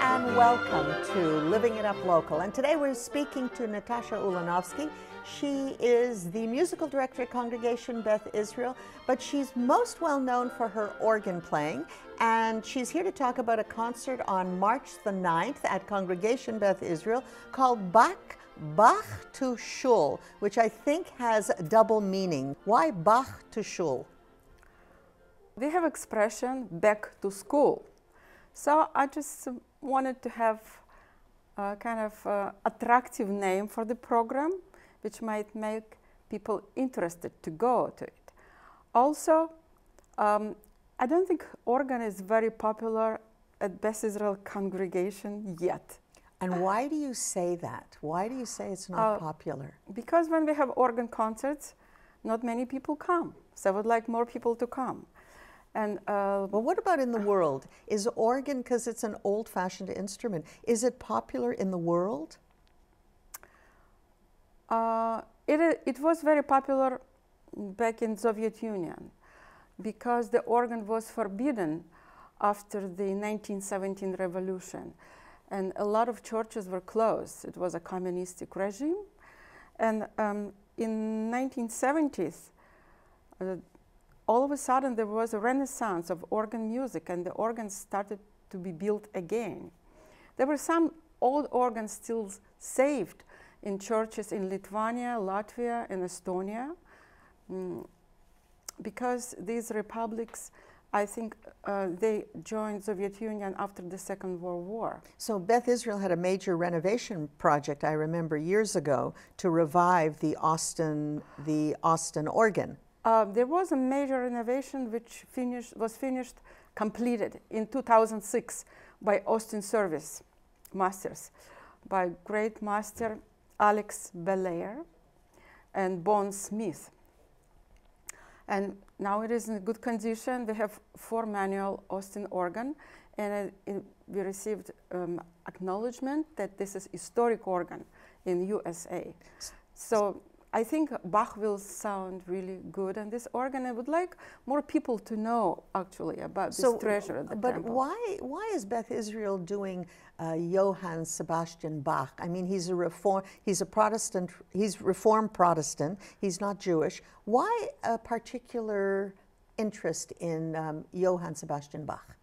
and welcome to Living It Up Local. And today we're speaking to Natasha Ulyanovsky. She is the musical director at Congregation Beth Israel, but she's most well known for her organ playing. And she's here to talk about a concert on March the 9th at Congregation Beth Israel called Bach to Shul, which I think has a double meaning. Why Bach to Shul? We have expression back to school. So I just wanted to have a kind of attractive name for the program, which might make people interested to go to it. Also, I don't think organ is very popular at Beth Israel congregation yet. And why do you say that? Why do you say it's not popular? Because when we have organ concerts, not many people come. So I would like more people to come. And, well, what about in the world? Is organ, because it's an old-fashioned instrument, is it popular in the world? It was very popular back in Soviet Union because the organ was forbidden after the 1917 revolution. And a lot of churches were closed. It was a communistic regime. And in 1970s, all of a sudden there was a renaissance of organ music, and the organs started to be built again. There were some old organs still saved in churches in Lithuania, Latvia, and Estonia, because these republics, I think they joined Soviet Union after the Second World War. So Beth Israel had a major renovation project, I remember years ago, to revive the Austin organ. There was a major renovation which was completed in 2006 by Austin Service Masters, by great master Alex Belair and Bon Smith. And now it is in good condition. We have 4 manual Austin organ, and we received acknowledgement that this is historic organ in USA. So I think Bach will sound really good on this organ. I would like more people to know actually about this treasure at the temple. But why is Beth Israel doing Johann Sebastian Bach? I mean, he's a Protestant, he's Reformed Protestant, he's not Jewish. Why a particular interest in Johann Sebastian Bach?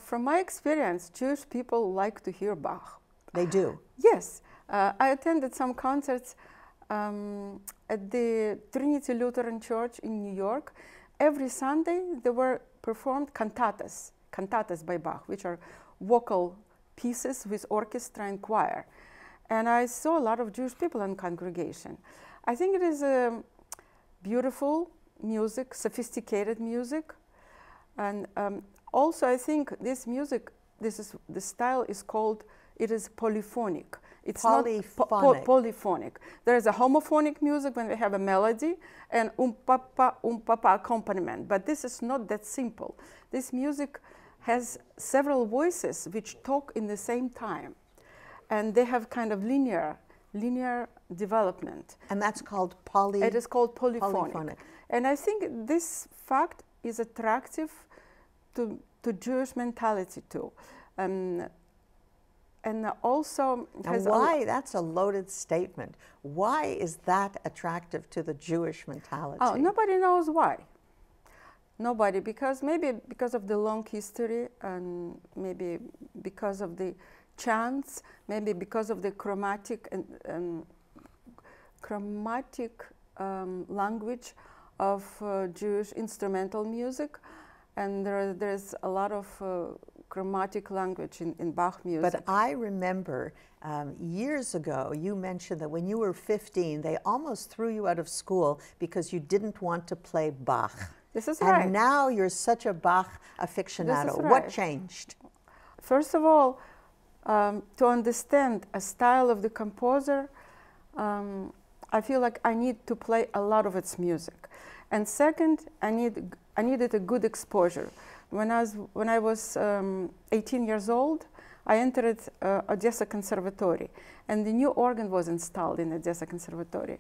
From my experience, Jewish people like to hear Bach. They do? Yes. I attended some concerts at the Trinity Lutheran Church in New York. Every Sunday there were performed cantatas by Bach, which are vocal pieces with orchestra and choir. And I saw a lot of Jewish people in congregation. I think it is beautiful music, sophisticated music. And also I think this music, the style is called, it is polyphonic. It's polyphonic. Not polyphonic. There is a homophonic music when we have a melody and papa accompaniment, but this is not that simple. This music has several voices which talk in the same time, and they have kind of linear development. And that's called It is called polyphonic. And I think this fact is attractive to Jewish mentality too. And also has why? That's a loaded statement. Why is that attractive to the Jewish mentality? Oh, nobody knows why. Nobody, maybe because of the long history, and maybe because of the chants, maybe because of the chromatic language of Jewish instrumental music, and there's a lot of chromatic language in Bach music. But I remember years ago you mentioned that when you were 15 they almost threw you out of school because you didn't want to play Bach. This is right. And now you're such a Bach aficionado. This is right. What changed? First of all, to understand a style of the composer, I feel like I need to play a lot of its music. And second, I needed a good exposure. When I was 18 years old, I entered Odessa Conservatory, and the new organ was installed in Odessa Conservatory.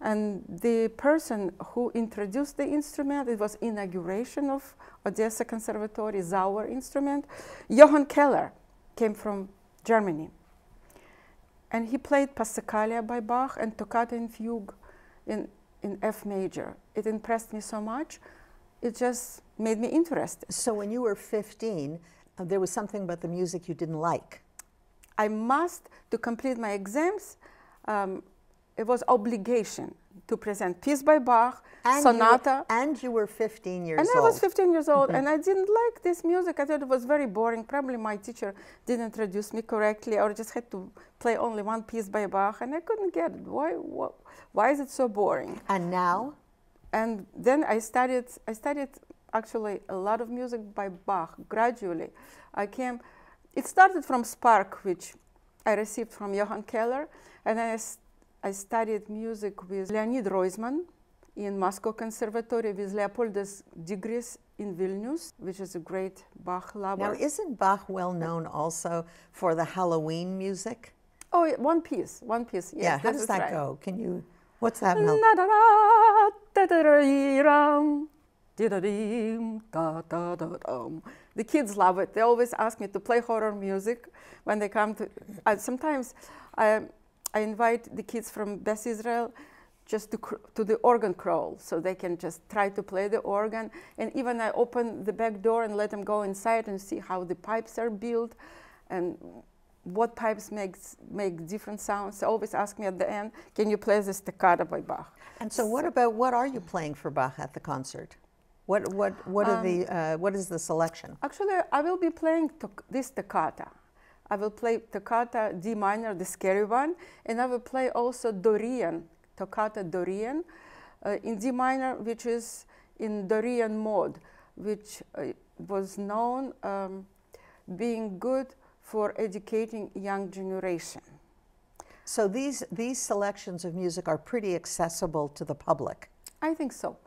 And the person who introduced the instrument, it was inauguration of Odessa Conservatory, Zauer instrument, Johann came from Germany. And he played Passacaglia by Bach and Toccata in Fugue in F major. It impressed me so much, it just made me interested. So when you were 15, there was something about the music you didn't like. I must, to complete my exams, it was obligation to present piece by Bach, and sonata. And you were 15 years old. And I was 15 years old, and I didn't like this music. I thought it was very boring. Probably my teacher didn't introduce me correctly, or just had to play only one piece by Bach, and I couldn't get it. Why is it so boring? And now? And then I studied actually a lot of music by Bach. Gradually, it started from Spark, which I received from Johann, and then I studied music with Leonid Roizman in Moscow Conservatory, with Leopoldas Digris in Vilnius, which is a great Bach lover. Now, isn't Bach well known also for the Halloween music? Oh, one piece, yes. Yeah, how does that go? Can you, what's that melody? The kids love it. They always ask me to play horror music when they come to, sometimes I invite the kids from Beth Israel just to the organ crawl, so they can just try to play the organ. And even I open the back door and let them go inside and see how the pipes are built and what pipes make different sounds. They always ask me at the end, can you play the Toccata by Bach? And so what are you playing for Bach at the concert? What is the selection? Actually, I will be playing this Toccata. I will play Toccata D minor, the scary one, and I will play also Dorian, Toccata Dorian, in D minor, which is in Dorian mode, which was known being good for educating young generation. So these selections of music are pretty accessible to the public. I think so.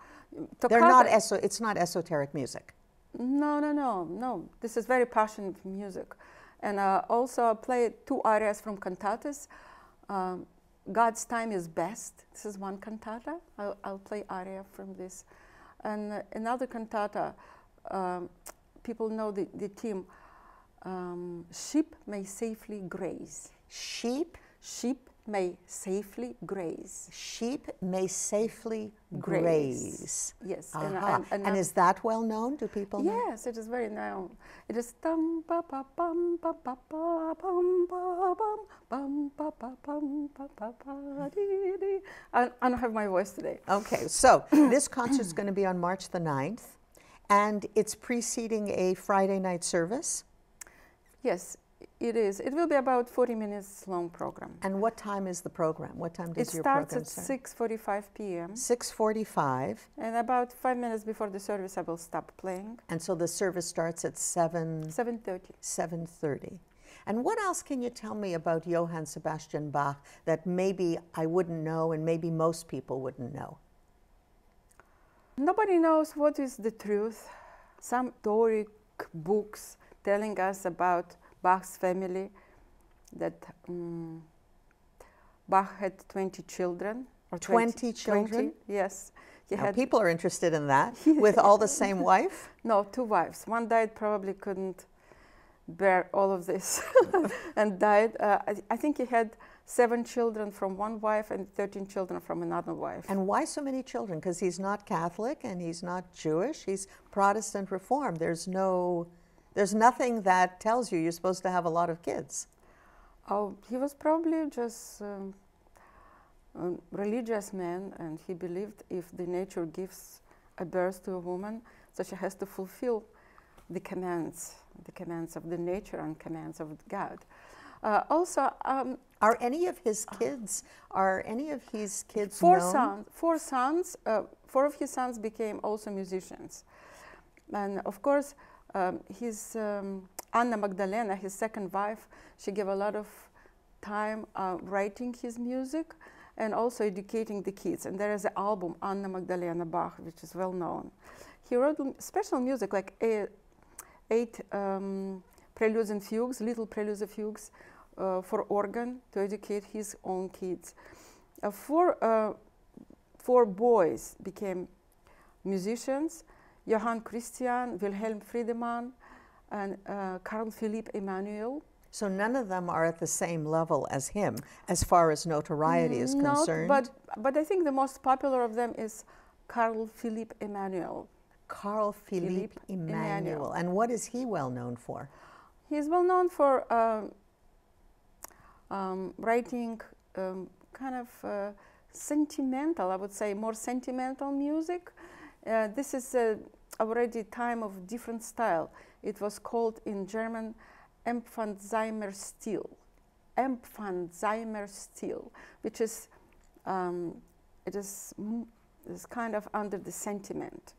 They're not it's not esoteric music. No. This is very passionate music. And also I play two arias from cantatas. God's Time is Best. This is one cantata. I'll play aria from this. And another cantata, people know the theme, Sheep May Safely Graze. Sheep? Sheep may safely graze. Sheep may safely graze. Yes. And is that well known? Do people know? Yes, it is very known. It is tum pa pa pum pa pa pa pum pa pum pa pa pum pa pa pa dee dee. I don't have my voice today. Okay, so this concert is going to be on March the 9th, and it's preceding a Friday night service. Yes. It is. It will be about 40 minutes long program. And what time is the program? What time does your program start? It starts at 6:45 p.m. 6:45. And about 5 minutes before the service, I will stop playing. And so the service starts at 7:30. 7:30. And what else can you tell me about Johann Sebastian Bach that maybe I wouldn't know and maybe most people wouldn't know? Nobody knows what is the truth. Some historic books telling us about Bach's family, that Bach had 20 children. Or 20 children? 20, yes. People are interested in that. With all the same wife? No, 2 wives. One died, probably couldn't bear all of this and died. I think he had 7 children from one wife and 13 children from another wife. And why so many children? Because he's not Catholic and he's not Jewish. He's Protestant Reformed. There's nothing that tells you you're supposed to have a lot of kids. Oh, he was probably just a religious man, and he believed if the nature gives a birth to a woman, so she has to fulfill the commands of the nature and commands of God. Are any of his kids? Four known? sons. 4 of his sons became also musicians, and of course. His Anna Magdalena, his second wife, she gave a lot of time writing his music and also educating the kids. And there is an album, Anna Magdalena Bach, which is well known. He wrote special music, like 8 preludes and fugues, little preludes and fugues for organ to educate his own kids. 4 boys became musicians. Johann Christian, Wilhelm Friedemann, and Carl Philipp Emanuel. So none of them are at the same level as him, as far as notoriety is concerned? No, but I think the most popular of them is Carl Philipp Emanuel. Carl Philipp Emanuel. And what is he well known for? He's well known for writing kind of sentimental, I would say, more sentimental music. This is already time of different style. It was called in German Empfandsheimer Stil. Empfandsheimer Stil, which is it is kind of under the sentiment.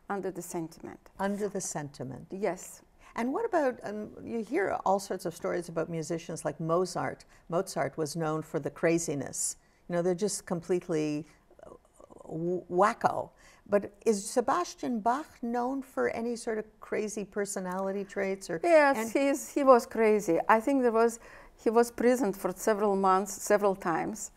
Under the sentiment. Under the sentiment. Yes. And what about, you hear all sorts of stories about musicians like Mozart. Mozart was known for the craziness. You know, they're just completely wacko. But is Sebastian Bach known for any sort of crazy personality traits? Or, yes, he was crazy. I think he was prisoned for several months, several times.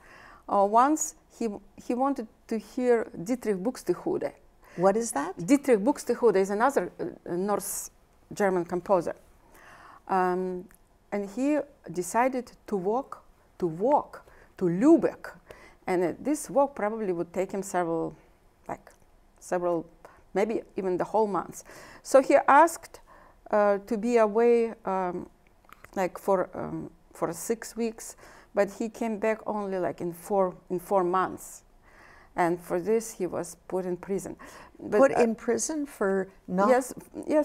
Once he wanted to hear Dietrich Buxtehude. What is that? Dietrich Buxtehude is another North German composer. And he decided to walk to Lübeck. And this walk probably would take him several, maybe even the whole month. So he asked to be away for 6 weeks, but he came back only in 4 months. And for this, he was put in prison. But, put in prison for not? Yes,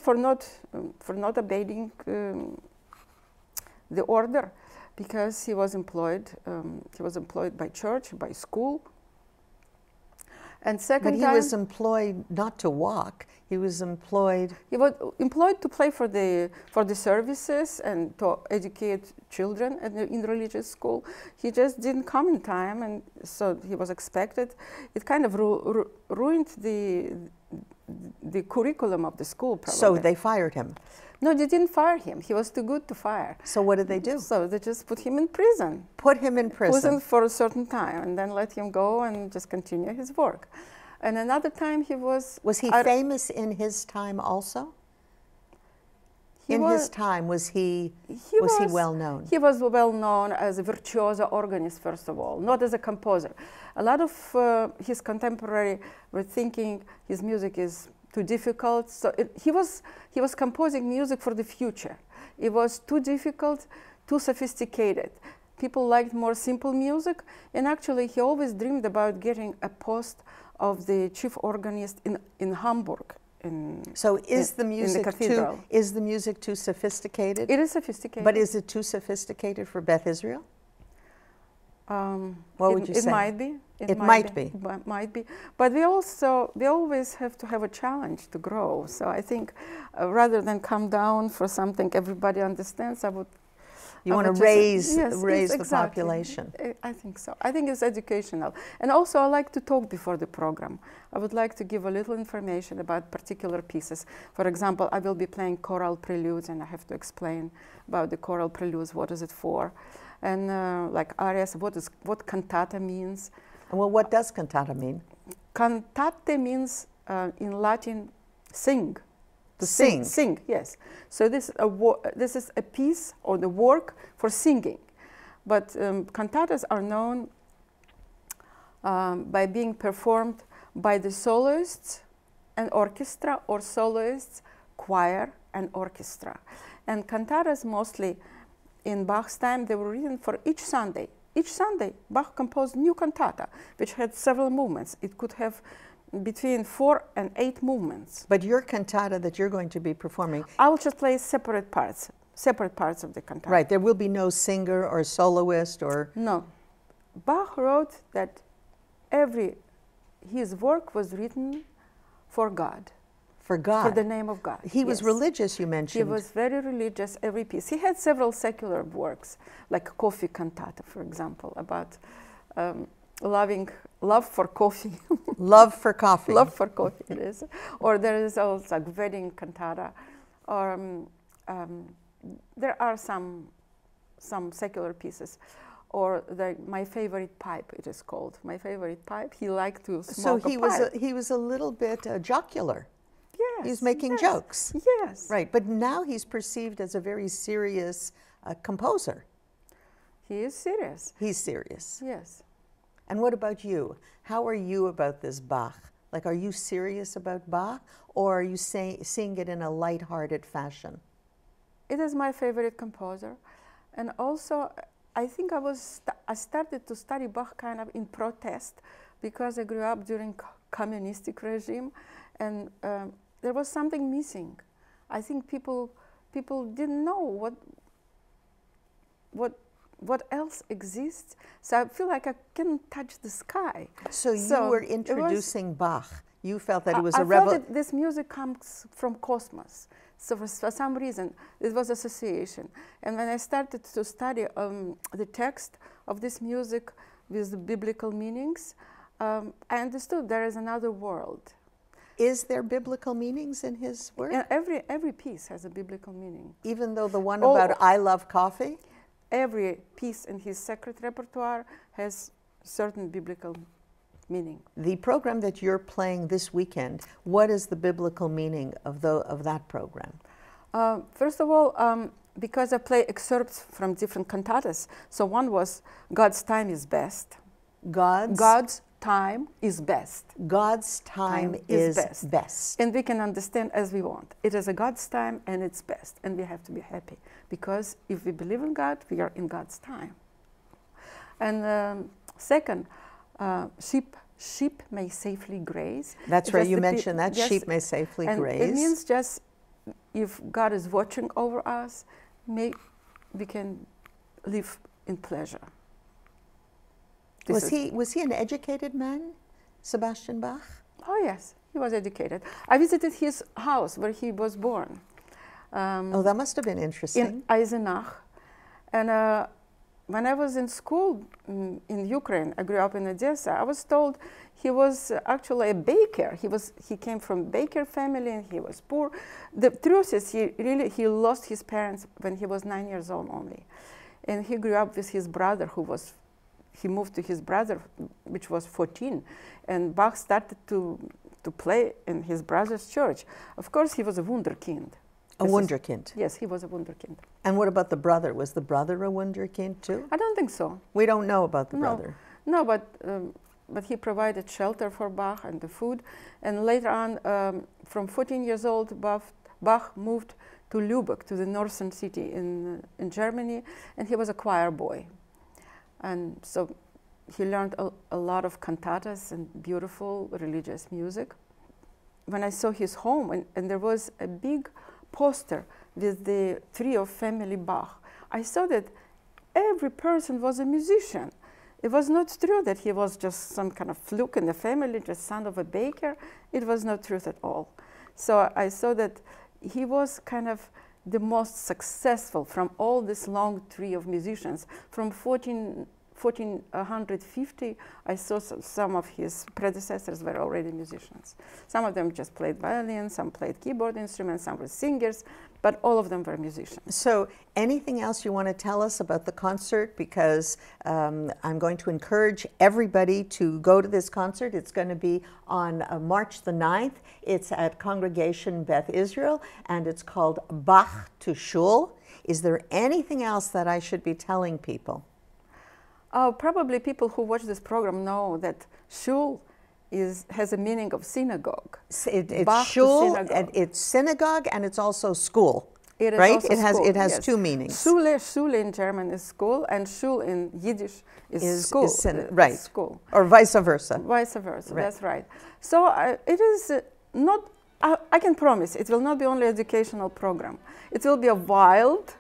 for not obeying the order, because he was employed. He was employed by church, by school. And second, but he was employed not to walk. He was employed. He was employed to play for the services and to educate children in religious school. He just didn't come in time, and so he was expected. It kind of ruined the curriculum of the school. Probably. So they fired him. No, they didn't fire him. He was too good to fire. So what did they do? So they just put him in prison. Put him in prison. Prison for a certain time, and then let him go and just continue his work. And another time he was... Was he famous in his time also? His time, was he well known? He was well known as a virtuoso organist, first of all, not as a composer. A lot of his contemporary were thinking his music is too difficult. So he was composing music for the future. It was too difficult, too sophisticated. People liked more simple music, and actually he always dreamed about getting a post of the chief organist in Hamburg. So is the music too sophisticated? It is sophisticated. But is it too sophisticated for Beth Israel? What would you say? It might be. It might be. Might be. But we always have to have a challenge to grow. So I think rather than come down for something everybody understands, you want to raise the population. I think so. I think it's educational. And also I like to talk before the program. I would like to give a little information about particular pieces. For example, I will be playing choral preludes, and I have to explain about the choral preludes, what is it for. And like arias, what cantata means. Well, what does cantata mean? Cantate means in Latin sing. To sing. Sing, yes. So this is a piece or the work for singing. But cantatas are known by being performed by the soloists and orchestra, or soloists, choir, and orchestra. And cantatas mostly in Bach's time, they were written for each Sunday. Each Sunday, Bach composed new cantata, which had several movements. It could have between 4 and 8 movements. But your cantata that you're going to be performing, I will just play separate parts of the cantata. Right, there will be no singer or soloist or... No. Bach wrote that his work was written for God. For God? For the name of God. He was religious, you mentioned. He was very religious, every piece. He had several secular works, like Coffee Cantata, for example, about love for coffee. Love for coffee. Love for coffee, it is. Or there is also like wedding cantata. Or there are some secular pieces. Or My Favorite Pipe, it is called. My Favorite Pipe. He liked to smoke a pipe. So he was a little bit jocular. Yes. He's making jokes. Yes. Right, but now he's perceived as a very serious a composer. He is serious. He's serious. Yes. And what about you? How are you about this Bach? Like, are you serious about Bach, or are you seeing it in a light-hearted fashion? It is my favorite composer. And also, I think I started to study Bach kind of in protest, because I grew up during communistic regime, and there was something missing. I think people didn't know what else exists. So I feel like I couldn't touch the sky. So you were introducing Bach. You felt that it was a I felt that this music comes from cosmos. So for some reason, it was association. And when I started to study the text of this music with the biblical meanings, I understood there is another world. Is there biblical meanings in his work? And every piece has a biblical meaning. Even though the one about I love coffee? Every piece in his sacred repertoire has certain biblical meaning. The program that you're playing this weekend, what is the biblical meaning of that program? First of all, because I play excerpts from different cantatas. So one was God's time is best. God's time is best. God's time is best. And we can understand as we want. It is a God's time and it's best. And we have to be happy. Because if we believe in God, we are in God's time. And second, sheep may safely graze. That's right, you mentioned that, yes, sheep may safely graze. It means just if God is watching over us, we can live in pleasure. Was he an educated man, Sebastian Bach? Oh yes, he was educated. I visited his house where he was born. Oh, that must have been interesting. In Eisenach. And when I was in school in Ukraine, I grew up in Odessa, I was told he was actually a baker. He came from a baker family and he was poor. The truth is he lost his parents when he was 9 years old only. And he grew up with his brother he moved to his brother, which was 14, and Bach started to play in his brother's church. Of course, he was a wunderkind. A wunderkind? Yes, he was a wunderkind. And what about the brother? Was the brother a wunderkind too? I don't think so. We don't know about the brother. No, but he provided shelter for Bach and the food. And later on, from 14 years old, Bach moved to Lübeck, to the northern city in Germany, and he was a choir boy. And so he learned a lot of cantatas and beautiful religious music. When I saw his home, and there was a big poster with the tree of family Bach, I saw that every person was a musician. It was not true that he was just some kind of fluke in the family, just son of a baker. It was not truth at all. So I saw that he was kind of the most successful from all this long tree of musicians. From 1450, I saw some of his predecessors were already musicians. Some of them just played violin, some played keyboard instruments, some were singers, but all of them were musicians. So anything else you want to tell us about the concert? Because I'm going to encourage everybody to go to this concert. It's going to be on March the 9th. It's at Congregation Beth Israel, and it's called Bach to Shul. Is there anything else that I should be telling people? Probably people who watch this program know that Shul has a meaning of synagogue. It's Shul, and it's synagogue, and it's also school. It is right? Also It has yes. two meanings. Schule in German is school, and Shul in Yiddish is school. Right. School. Or vice versa. Vice versa, right. That's right. So it is not, I can promise, it will not be only educational program. It will be a wild,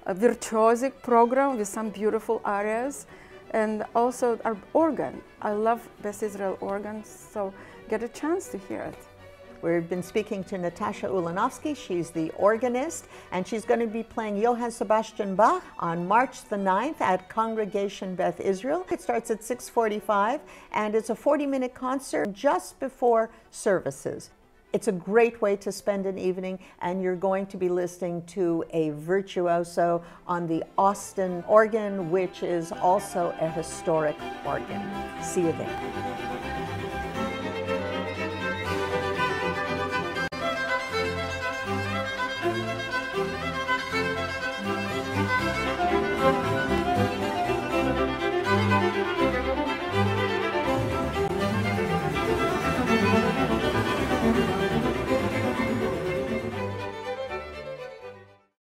a virtuosic program with some beautiful arias, and also our organ. I love Beth Israel organs, so get a chance to hear it. We've been speaking to Natasha Ulyanovsky. She's the organist, and she's going to be playing Johann Sebastian Bach on March the 9th at Congregation Beth Israel. It starts at 6:45, and it's a 40-minute concert just before services. It's a great way to spend an evening, and you're going to be listening to a virtuoso on the Austin organ, which is also a historic organ. See you there.